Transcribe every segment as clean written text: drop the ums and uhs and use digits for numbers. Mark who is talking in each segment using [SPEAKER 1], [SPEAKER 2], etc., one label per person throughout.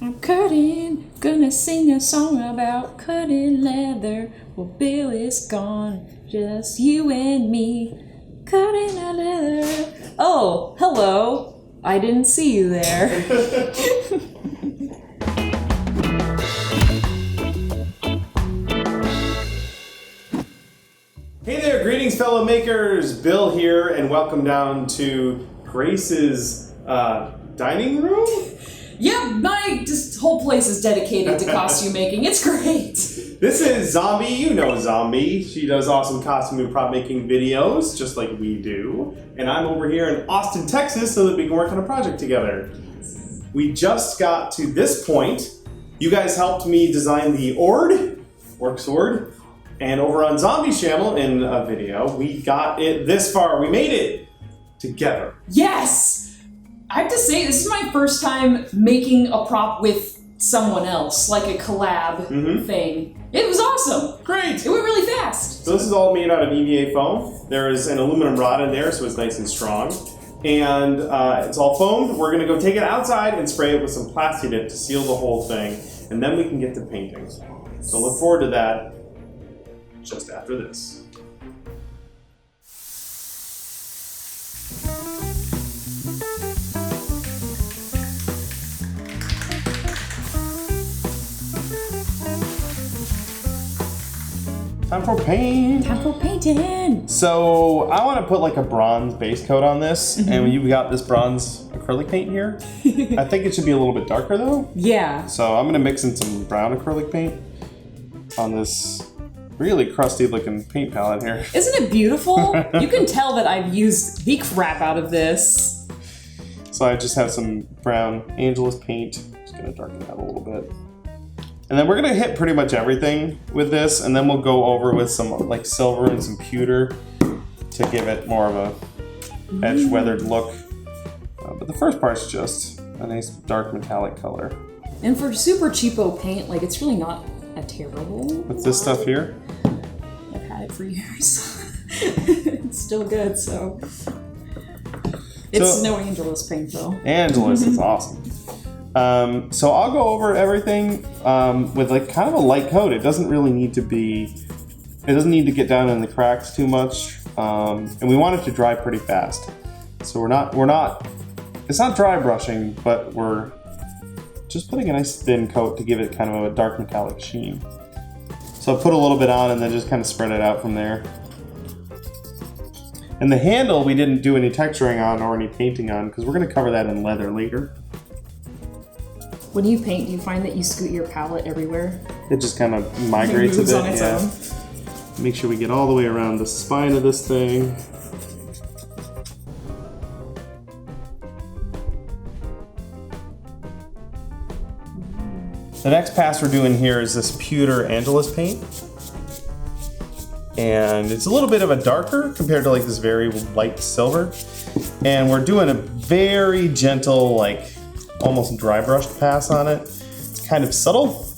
[SPEAKER 1] I'm cutting, gonna sing a song about cutting leather. Well, Bill is gone, just you and me. Cutting a leather. Oh, hello. I didn't see you there.
[SPEAKER 2] Hey there, greetings fellow makers. Bill here, and welcome down to Grace's dining room?
[SPEAKER 1] Yeah, my whole place is dedicated to costume making. It's great.
[SPEAKER 2] This is Zonbi. You know Zonbi. She does awesome costume and prop making videos, just like we do. And I'm over here in Austin, Texas, so that we can work on a project together. We just got to this point. You guys helped me design the orc sword. And over on Zonbi's channel in a video, we got it this far. We made it together.
[SPEAKER 1] Yes! I have to say, this is my first time making a prop with someone else, like a collab thing. It was awesome.
[SPEAKER 2] Great.
[SPEAKER 1] It went really fast.
[SPEAKER 2] So this is all made out of EVA foam. There is an aluminum rod in there, so it's nice and strong. And it's all foamed. We're gonna go take it outside and spray it with some PlastiDip to seal the whole thing. And then we can get to painting. So look forward to that just after this. Time for paint.
[SPEAKER 1] Time for painting.
[SPEAKER 2] So I want to put like a bronze base coat on this, and you've got this bronze acrylic paint here. I think it should be a little bit darker though.
[SPEAKER 1] Yeah.
[SPEAKER 2] So I'm gonna mix in some brown acrylic paint on this really crusty looking paint palette here.
[SPEAKER 1] Isn't it beautiful? You can tell that I've used the crap out of this.
[SPEAKER 2] So I just have some brown Angelus paint. Just gonna darken that a little bit. And then we're gonna hit pretty much everything with this, and then we'll go over with some like silver and some pewter to give it more of a edge weathered look. But the first part's just a nice dark metallic color.
[SPEAKER 1] And for super cheapo paint, like it's really not a terrible.
[SPEAKER 2] What's this stuff here?
[SPEAKER 1] I've had it for years. It's still good, so. It's no Angelus paint though.
[SPEAKER 2] Angelus is awesome. So I'll go over everything with like kind of a light coat. It doesn't really need to be, it doesn't need to get down in the cracks too much. And we want it to dry pretty fast. So it's not dry brushing, but we're just putting a nice thin coat to give it kind of a dark metallic sheen. So I put a little bit on and then just kind of spread it out from there. And the handle we didn't do any texturing on or any painting on because we're going to cover that in leather later.
[SPEAKER 1] When you paint, do you find that you scoot your palette everywhere?
[SPEAKER 2] It just kind of migrates a bit.
[SPEAKER 1] On its own.
[SPEAKER 2] Make sure we get all the way around the spine of this thing. The next pass we're doing here is this pewter Angelus paint. And it's a little bit of a darker compared to like this very light silver. And we're doing a very gentle, like almost dry brushed pass on it. It's kind of subtle.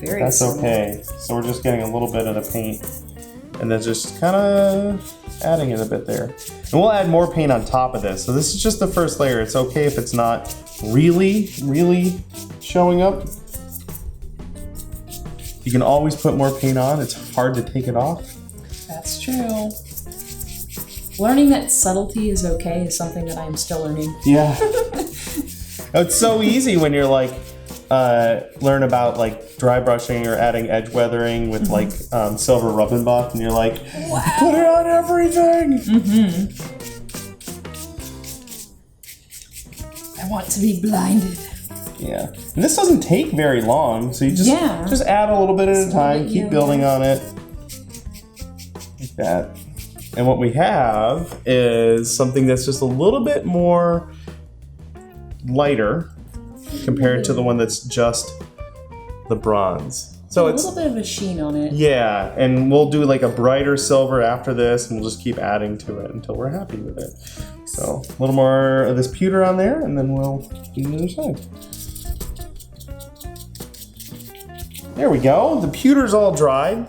[SPEAKER 1] Very
[SPEAKER 2] That's
[SPEAKER 1] subtle.
[SPEAKER 2] okay. So we're just getting a little bit of the paint and then just kind of adding it a bit there. And we'll add more paint on top of this. So this is just the first layer. It's okay if it's not really showing up. You can always put more paint on. It's hard to take it off.
[SPEAKER 1] That's true. Learning that subtlety is okay is something that I'm still learning.
[SPEAKER 2] Yeah. It's so easy when you're like, learn about like dry brushing or adding edge weathering with like silver rubbing buff, and you're like, wow. Put it on everything.
[SPEAKER 1] I want to be blinded.
[SPEAKER 2] Yeah, and this doesn't take very long, so you just add a little bit at a time, keep building on it, like that. And what we have is something that's just a little bit more lighter compared to the one that's just the bronze. So it's
[SPEAKER 1] a little bit of a sheen on it.
[SPEAKER 2] Yeah, and we'll do like a brighter silver after this, and we'll just keep adding to it until we're happy with it. So a little more of this pewter on there, and then we'll do the other side. There we go. The pewter's all dried.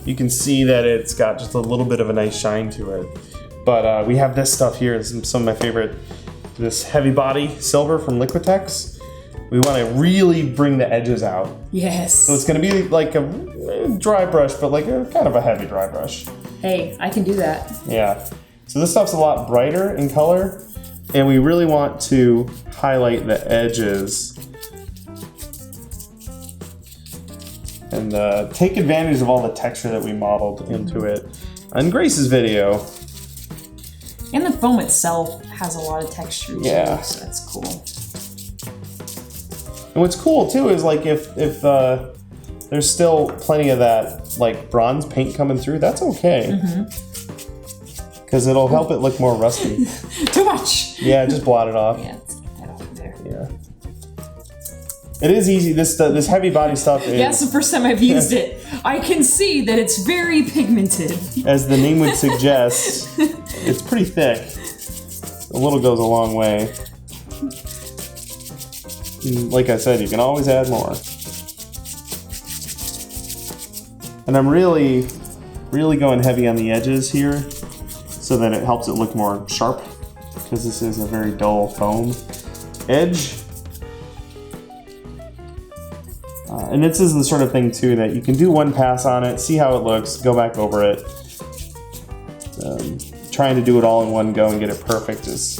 [SPEAKER 2] You can see that it's got just a little bit of a nice shine to it. But we have this stuff here. This is some of my favorite, this heavy body silver from Liquitex. we want to really bring the edges out.
[SPEAKER 1] Yes.
[SPEAKER 2] So it's going to be like a dry brush, but like a kind of a heavy dry brush.
[SPEAKER 1] Hey, I can do that.
[SPEAKER 2] Yeah. So this stuff's a lot brighter in color, and we really want to highlight the edges and take advantage of all the texture that we modeled into it on Grace's video.
[SPEAKER 1] And the foam itself has a lot of texture too,
[SPEAKER 2] Yeah.
[SPEAKER 1] so that's cool.
[SPEAKER 2] And what's cool too is like if there's still plenty of that like bronze paint coming through, that's okay. Because it'll help it look more rusty.
[SPEAKER 1] Too much!
[SPEAKER 2] Yeah, just blot it off.
[SPEAKER 1] Yeah, let's get that off of there.
[SPEAKER 2] Yeah. It is easy. This heavy body stuff is...
[SPEAKER 1] Yeah, it's the first time I've used it. I can see that it's very pigmented.
[SPEAKER 2] As the name would suggest, it's pretty thick. A little goes a long way. And like I said, you can always add more. And I'm really going heavy on the edges here so that it helps it look more sharp, because this is a very dull foam edge. And this is the sort of thing too that you can do one pass on it, see how it looks, go back over it. Trying to do it all in one go and get it perfect is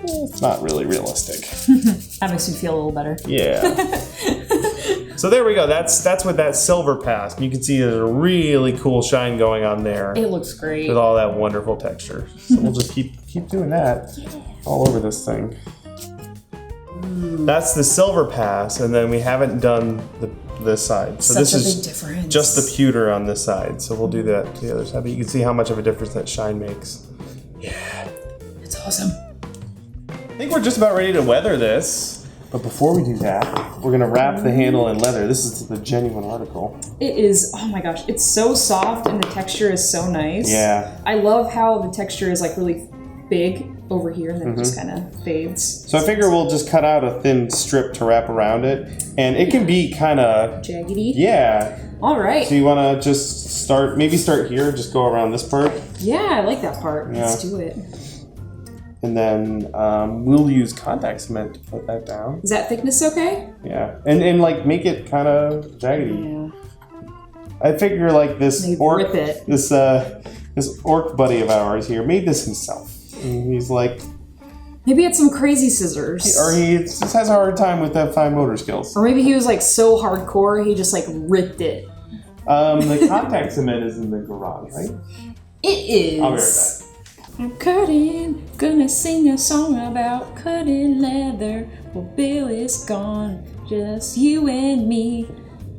[SPEAKER 2] it's not really realistic.
[SPEAKER 1] That makes me feel a little better.
[SPEAKER 2] Yeah. So there we go. That's with that silver pass. You can see there's a really cool shine going on there.
[SPEAKER 1] It looks great.
[SPEAKER 2] With all that wonderful texture. So we'll just keep doing that all over this thing. That's the silver pass, and then we haven't done this side. So
[SPEAKER 1] Such
[SPEAKER 2] this
[SPEAKER 1] a
[SPEAKER 2] is
[SPEAKER 1] big difference.
[SPEAKER 2] just the pewter on this side. So we'll do that to the other side. But you can see how much of a difference that shine makes. Yeah.
[SPEAKER 1] It's awesome.
[SPEAKER 2] I think we're just about ready to weather this. But before we do that, we're gonna wrap the handle in leather. This is the genuine article.
[SPEAKER 1] It is, oh my gosh, it's so soft and the texture is so nice.
[SPEAKER 2] Yeah.
[SPEAKER 1] I love how the texture is like really big over here and then it just kind of fades.
[SPEAKER 2] So I figure we'll just cut out a thin strip to wrap around it. And it can be kind of...
[SPEAKER 1] Jaggedy?
[SPEAKER 2] Yeah.
[SPEAKER 1] All right.
[SPEAKER 2] So you want to just start here, just go around this part.
[SPEAKER 1] Yeah, I like that part.
[SPEAKER 2] Yeah.
[SPEAKER 1] Let's do it.
[SPEAKER 2] And then we'll use contact cement to put that down.
[SPEAKER 1] Is that thickness okay?
[SPEAKER 2] Yeah. And like make it kind of jaggedy.
[SPEAKER 1] Yeah.
[SPEAKER 2] I figure like this
[SPEAKER 1] Maybe
[SPEAKER 2] orc,
[SPEAKER 1] rip it.
[SPEAKER 2] this orc buddy of ours here made this himself. And he's like...
[SPEAKER 1] Maybe he had some crazy scissors.
[SPEAKER 2] Or he just has a hard time with that fine motor skills.
[SPEAKER 1] Or maybe he was like so hardcore, he just like ripped it.
[SPEAKER 2] The contact cement is in the garage, right?
[SPEAKER 1] It is.
[SPEAKER 2] I'll be right back.
[SPEAKER 1] I'm cutting, gonna sing a song about cutting leather. Well, Bill is gone, just you and me.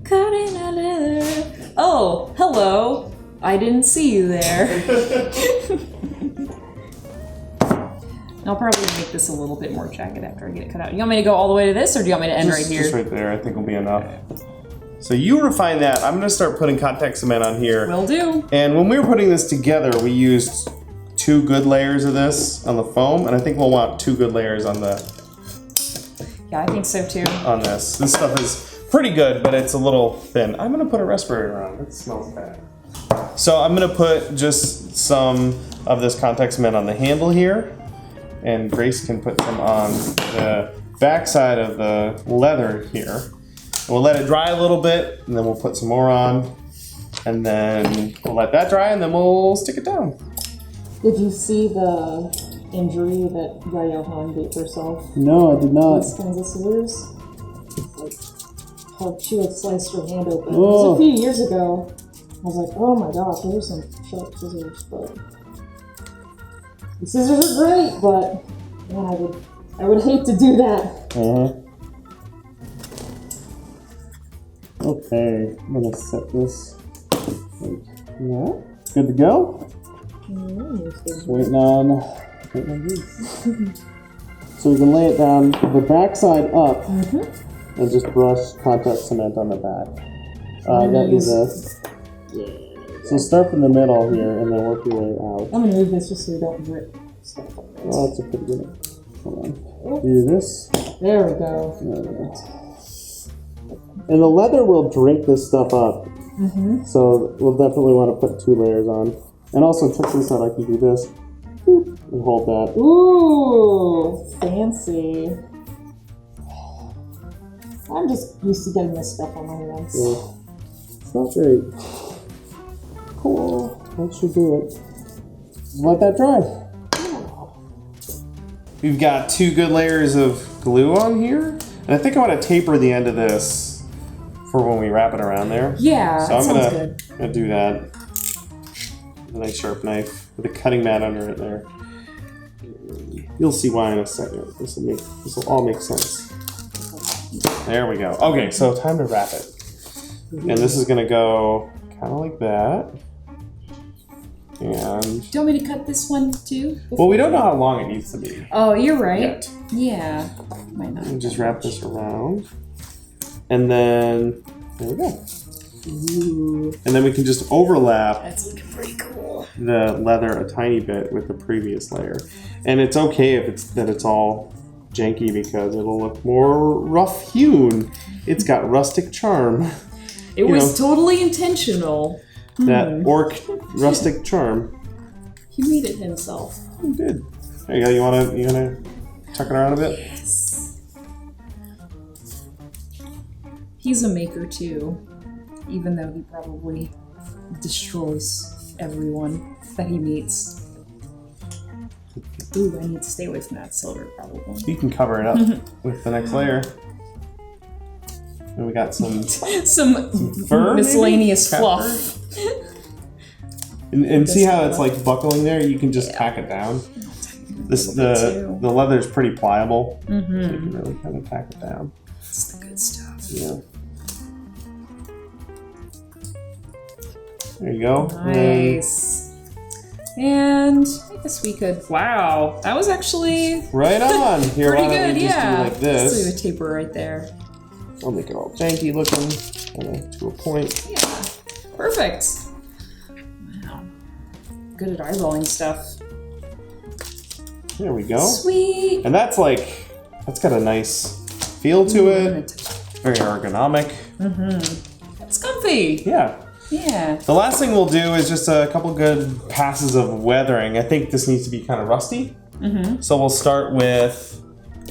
[SPEAKER 1] Cutting our leather. Oh, hello. I didn't see you there. I'll probably make this a little bit more jagged after I get it cut out. You want me to go all the way to this, or do you want me to end right here?
[SPEAKER 2] Just right there, I think will be enough. So you refine that. I'm gonna start putting contact cement on here.
[SPEAKER 1] Will do.
[SPEAKER 2] And when we were putting this together, we used 2 good layers of this on the foam, and I think we'll want 2 good layers on the...
[SPEAKER 1] Yeah, I think so too.
[SPEAKER 2] On this. This stuff is pretty good, but it's a little thin. I'm gonna put a respirator on. It smells bad. So I'm gonna put just some of this contact cement on the handle here. And Grace can put some on the back side of the leather here. We'll let it dry a little bit, and then we'll put some more on. And then we'll let that dry, and then we'll stick it down.
[SPEAKER 1] Did you see the injury that Ryohan gave herself?
[SPEAKER 2] No, I did not.
[SPEAKER 1] These kinds of scissors. Like, how she had sliced her hand open.
[SPEAKER 2] Oh.
[SPEAKER 1] It was a few years ago. I was like, oh my gosh, those are some sharp scissors, but... The scissors are great, but man, I would hate to do that.
[SPEAKER 2] Okay, I'm gonna set this. Yeah, good to go. Just waiting on these. So we can lay it down the back side up and just brush contact cement on the back. That is So start from the middle here and then work your way out.
[SPEAKER 1] I'm gonna move this just so we don't rip stuff on it.
[SPEAKER 2] Oh, that's a pretty good one. Hold on. Do this.
[SPEAKER 1] There we go.
[SPEAKER 2] There we go. And the leather will drink this stuff up. So we'll definitely want to put 2 layers on. And also check this out, I can do this. And hold that.
[SPEAKER 1] Ooh, fancy. I'm just used to getting this stuff on my hands.
[SPEAKER 2] Yeah. It's not great. Cool. That should do it. Let that dry. We've got 2 good layers of glue on here. And I think I want to taper the end of this for when we wrap it around there.
[SPEAKER 1] Yeah,
[SPEAKER 2] so I'm
[SPEAKER 1] sounds
[SPEAKER 2] gonna do that. A nice sharp knife with a cutting mat under it there. You'll see why in a second. This will all make sense. There we go. Okay, so time to wrap it. And this is gonna go kind of like that. And
[SPEAKER 1] Do you want me to cut this one too?
[SPEAKER 2] well, we don't know how long it needs to be.
[SPEAKER 1] Oh, you're right.
[SPEAKER 2] Yet.
[SPEAKER 1] Yeah. Might not.
[SPEAKER 2] And just wrap this around. And then there we go.
[SPEAKER 1] Ooh.
[SPEAKER 2] And then we can just overlap
[SPEAKER 1] That's looking pretty cool.
[SPEAKER 2] the leather a tiny bit with the previous layer. And it's okay if it's all janky because it'll look more rough hewn. It's got rustic charm.
[SPEAKER 1] It was totally intentional.
[SPEAKER 2] That orc rustic charm.
[SPEAKER 1] He made it himself.
[SPEAKER 2] He did. There you go. You wanna tuck it around a bit?
[SPEAKER 1] Yes. He's a maker too, even though he probably destroys everyone that he meets. Ooh, I need to stay away from that silver probably.
[SPEAKER 2] You can cover it up with the next layer. And we got some fur,
[SPEAKER 1] miscellaneous
[SPEAKER 2] maybe?
[SPEAKER 1] fluff.
[SPEAKER 2] And see how it's like buckling there? You can just tack it down. The leather's pretty pliable, so you can really kind of tack it down.
[SPEAKER 1] That's the good stuff.
[SPEAKER 2] Yeah. There you go.
[SPEAKER 1] Nice. And I guess we could. Wow, that was actually
[SPEAKER 2] Right on. Here,
[SPEAKER 1] pretty
[SPEAKER 2] why don't
[SPEAKER 1] good.
[SPEAKER 2] we just
[SPEAKER 1] Yeah.
[SPEAKER 2] do like this?
[SPEAKER 1] Let's do a taper right there.
[SPEAKER 2] I'll make it all janky looking, to a point.
[SPEAKER 1] Yeah. Perfect. Wow. Good at eyeballing stuff.
[SPEAKER 2] There we go.
[SPEAKER 1] Sweet.
[SPEAKER 2] And that's got a nice feel to it. Very ergonomic.
[SPEAKER 1] It's comfy.
[SPEAKER 2] Yeah.
[SPEAKER 1] Yeah.
[SPEAKER 2] The last thing we'll do is just a couple good passes of weathering. I think this needs to be kind of rusty. So we'll start with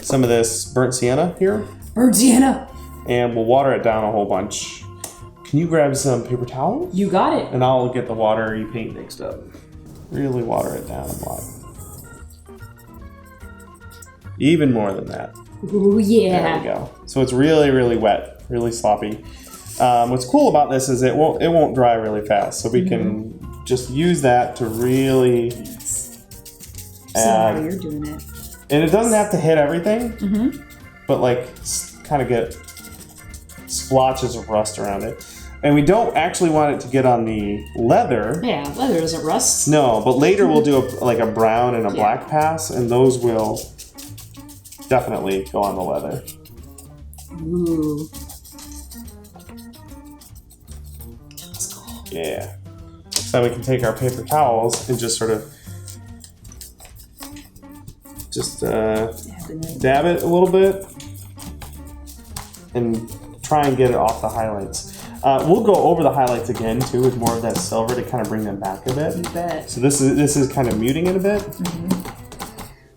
[SPEAKER 2] some of this burnt sienna here.
[SPEAKER 1] Burnt sienna.
[SPEAKER 2] And we'll water it down a whole bunch. Can you grab some paper towels?
[SPEAKER 1] You got it.
[SPEAKER 2] And I'll get the watery paint mixed up. Really water it down a lot. Even more than that.
[SPEAKER 1] Ooh, yeah.
[SPEAKER 2] There we go. So it's really, really wet, really sloppy. What's cool about this is it won't dry really fast, so we can just use that to really
[SPEAKER 1] add. So how you're doing it.
[SPEAKER 2] And it doesn't have to hit everything, but kind of get splotches of rust around it. And we don't actually want it to get on the leather.
[SPEAKER 1] Yeah, leather doesn't rust.
[SPEAKER 2] No, but later we'll do a brown and a black pass, and those will definitely go on the leather.
[SPEAKER 1] Ooh.
[SPEAKER 2] Yeah. So we can take our paper towels and just sort of dab it a little bit and try and get it off the highlights. We'll go over the highlights again too with more of that silver to kind of bring them back a bit.
[SPEAKER 1] You bet.
[SPEAKER 2] So this is kind of muting it a bit.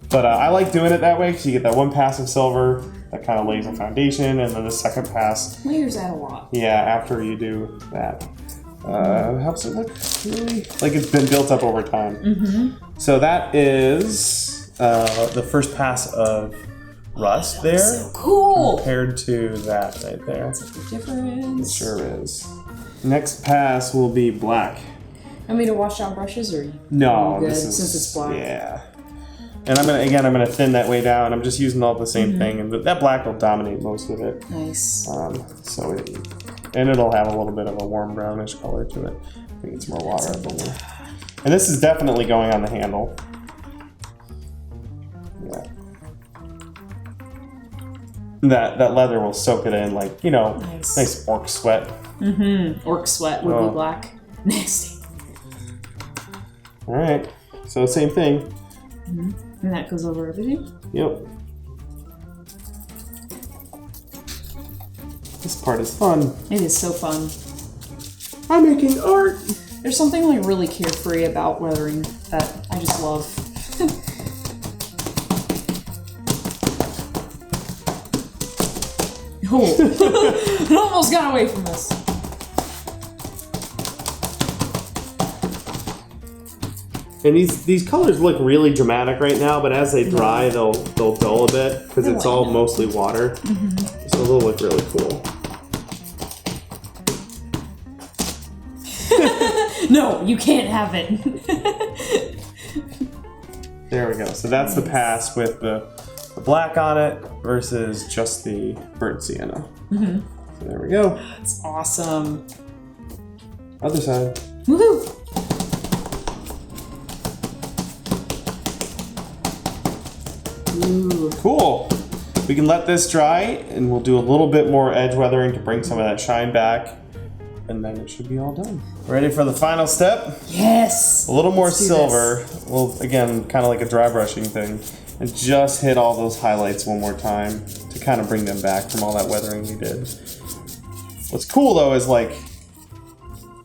[SPEAKER 2] But I like doing it that way because you get that one pass of silver that kind of lays a foundation, and then the second pass.
[SPEAKER 1] Layers out a lot.
[SPEAKER 2] Yeah, after you do that. Helps it look really like it's been built up over time. So that is the first pass of rust there.
[SPEAKER 1] So cool.
[SPEAKER 2] Compared to that right there.
[SPEAKER 1] That's a big difference.
[SPEAKER 2] It sure is. Next pass will be black.
[SPEAKER 1] Want me to wash down brushes or?
[SPEAKER 2] No,
[SPEAKER 1] good,
[SPEAKER 2] this is
[SPEAKER 1] since it's black.
[SPEAKER 2] Yeah. And I'm gonna thin that way down. I'm just using all the same thing, and that black will dominate most of it.
[SPEAKER 1] Nice.
[SPEAKER 2] And it'll have a little bit of a warm brownish color to it. I think it's more water up in there. And this is definitely going on the handle. Yeah. That leather will soak it in like, nice orc sweat.
[SPEAKER 1] Orc sweat would be black. Nasty.
[SPEAKER 2] All right. So same thing.
[SPEAKER 1] And that goes over everything?
[SPEAKER 2] Yep. This part is fun.
[SPEAKER 1] It is so fun.
[SPEAKER 2] I'm making art.
[SPEAKER 1] There's something really carefree about weathering that I just love. Oh, it almost got away from us.
[SPEAKER 2] And these colors look really dramatic right now, but as they dry, they'll dull a bit because it's all mostly water. So they'll look really cool.
[SPEAKER 1] No, you can't have it.
[SPEAKER 2] There we go. So that's the pass with the black on it versus just the burnt sienna. So there we go.
[SPEAKER 1] That's awesome.
[SPEAKER 2] Other side.
[SPEAKER 1] Woohoo! Ooh.
[SPEAKER 2] Cool. We can let this dry and we'll do a little bit more edge weathering to bring some of that shine back. And then it should be all done. Ready for the final step?
[SPEAKER 1] Yes!
[SPEAKER 2] A little more silver. Well, again, kind of like a dry brushing thing. And just hit all those highlights one more time to kind of bring them back from all that weathering we did. What's cool though is like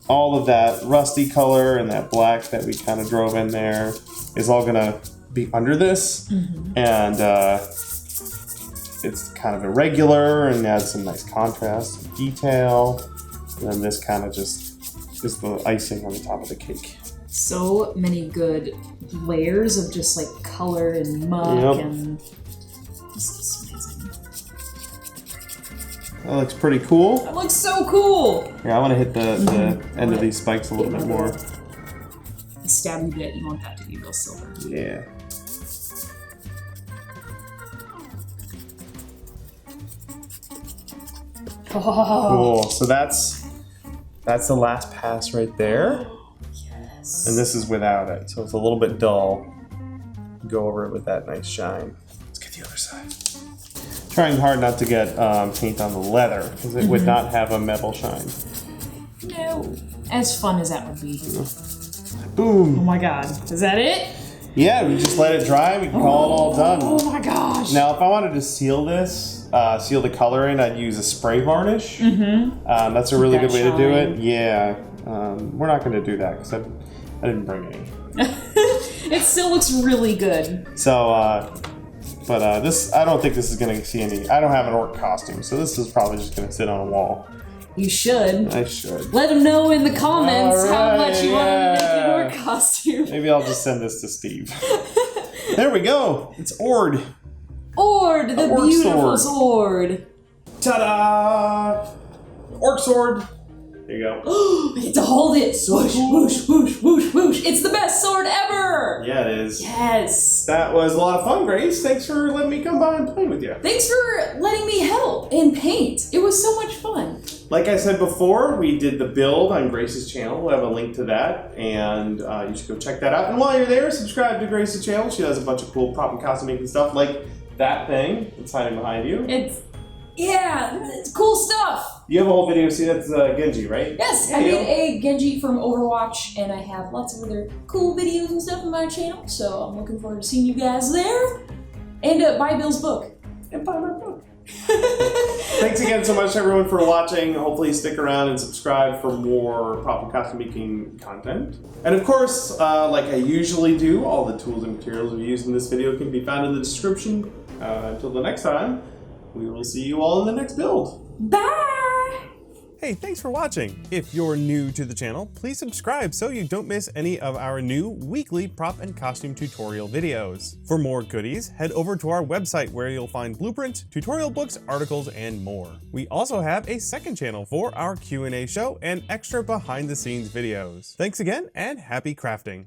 [SPEAKER 2] all of that rusty color and that black that we kind of drove in there is all gonna be under this. And it's kind of irregular and adds some nice contrast and detail. And then this kind of just is the icing on the top of the cake.
[SPEAKER 1] So many good layers of just like color and muck and this is amazing.
[SPEAKER 2] That looks pretty cool.
[SPEAKER 1] That looks so cool!
[SPEAKER 2] Yeah, I want to hit the end of these spikes a little bit more.
[SPEAKER 1] The stabby bit, you want that to be real silver.
[SPEAKER 2] Yeah.
[SPEAKER 1] Oh.
[SPEAKER 2] Cool. So that's the last pass right there.
[SPEAKER 1] Yes.
[SPEAKER 2] And this is without it, so it's a little bit dull. Go over it with that nice shine. Let's get the other side. Trying hard not to get paint on the leather, because it would not have a metal shine.
[SPEAKER 1] No. As fun as that would be.
[SPEAKER 2] Boom.
[SPEAKER 1] Oh my god. Is that it?
[SPEAKER 2] Yeah, we just let it dry, we can call it all done.
[SPEAKER 1] Oh my gosh.
[SPEAKER 2] Now, if I wanted to seal this, seal the color in, I'd use a spray varnish. That's a really good way to do it. Yeah. We're not going to do that because I didn't bring any.
[SPEAKER 1] It still looks really good.
[SPEAKER 2] So, this, I don't think this is going to see any, I don't have an orc costume, so this is probably just going to sit on a wall.
[SPEAKER 1] You should.
[SPEAKER 2] I should.
[SPEAKER 1] Let them know in the comments how much you want to make
[SPEAKER 2] yeah.
[SPEAKER 1] an orc costume.
[SPEAKER 2] Maybe I'll just send this to Steve. There we go. It's Ord.
[SPEAKER 1] Ord, the
[SPEAKER 2] orc
[SPEAKER 1] beautiful sword.
[SPEAKER 2] Ta-da! Orc sword. There you go.
[SPEAKER 1] I get to hold it. Swoosh, whoosh, whoosh, whoosh, whoosh. It's the best sword ever.
[SPEAKER 2] Yeah, it is.
[SPEAKER 1] Yes.
[SPEAKER 2] That was a lot of fun, Grace. Thanks for letting me come by and play with you.
[SPEAKER 1] Thanks for letting me help and paint. It was so much fun.
[SPEAKER 2] Like I said before, we did the build on Grace's channel. We'll have a link to that, and you should go check that out. And while you're there, subscribe to Grace's channel. She does a bunch of cool prop and costume making stuff, like that thing that's hiding behind you.
[SPEAKER 1] It's cool stuff.
[SPEAKER 2] You have a whole video. See, that's Genji, right?
[SPEAKER 1] Yes,
[SPEAKER 2] Yeah,
[SPEAKER 1] I made a Genji from Overwatch, and I have lots of other cool videos and stuff on my channel. So I'm looking forward to seeing you guys there. And buy Bill's book.
[SPEAKER 2] And buy my book. Thanks again so much, everyone, for watching. Hopefully stick around and subscribe for more prop and costume making content. And of course, like I usually do, all the tools and materials we use in this video can be found in the description. Until the next time, we will see you all in the next build.
[SPEAKER 1] Bye!
[SPEAKER 2] Hey, thanks for watching. If you're new to the channel, please subscribe so you don't miss any of our new weekly prop and costume tutorial videos. For more goodies, head over to our website where you'll find blueprints, tutorial books, articles, and more. We also have a second channel for our Q&A show and extra behind the scenes videos. Thanks again and happy crafting.